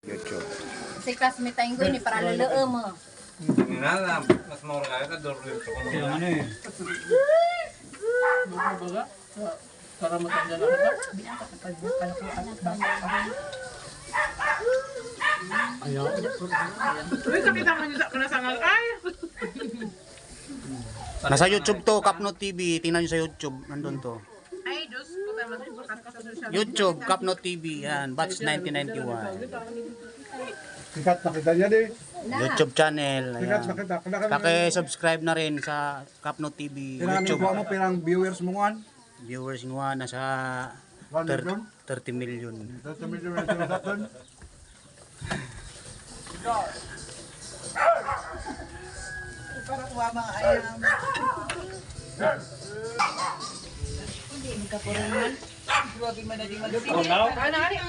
YouTube. Kasi classmate tayong gawin para lalae mo. Nga mas mura kaya ka doon rin. Kaya ano eh. Baga? Para matanda na kita. Ayaw. Uy, sakita man yung kanasangal. Ay! Nasa YouTube to, Kapno TV. Tingnan nyo sa YouTube. Nandun to. Ay, Diyos ko tayo mag-ibukas ka sa social media. YouTube, Kapno TV. Yan, batch 1991. Sikat na kita niya din. YouTube channel. Sikat na Ayan. kita. Paki-subscribe na rin sa Kapno TV. Kailangan YouTube. mo pirang viewers mo nga. Viewers nga nasa 1 million. 30 million. 30 million na sinasatan. Para kuha mga ayam. Hindi, magkapurunan. Grabe man na di man. Oh, now? Ano, ano,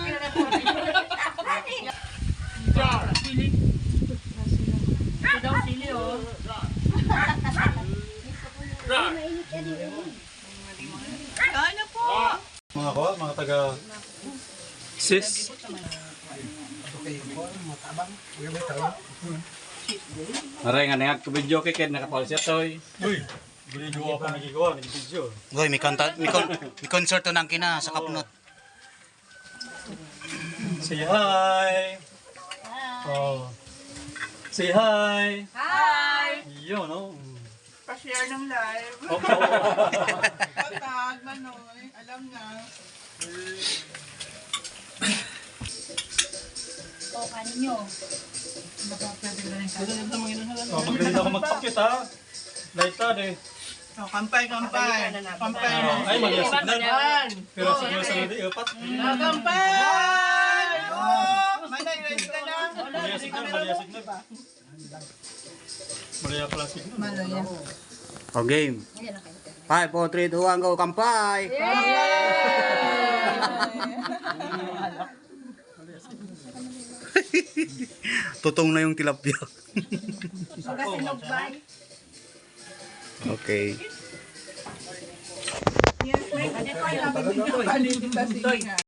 Sili. Ito daw sili oh. ano po? Mga taga sis. Maray nga nangag ko video kay Ken nakapal siya toy. Uy, video ako nagigawa, nag-video. Goy, may concerto nang kina sa Kapnot. Say hi. Oh. Say hi. Hi! Yun, no? Pa-share ng live. Okay. Patag, Manoy. Alam na. O, kanin nyo. Oh, magaling ako magpakit ha. Lighted eh. Oh, kampay. Kampay. Ay, mali ang signal. Pero siguro sa hindi, apat. Kampay! Oh! Manay, ready ka na? Mali ang signal, mali ang signal. Mali ang pala signal. Malaya. O, game. 5, 4, 3, 2, 1, go, kampay! Tutong na yung tilapia. Okay. Yes, may. Ano ito?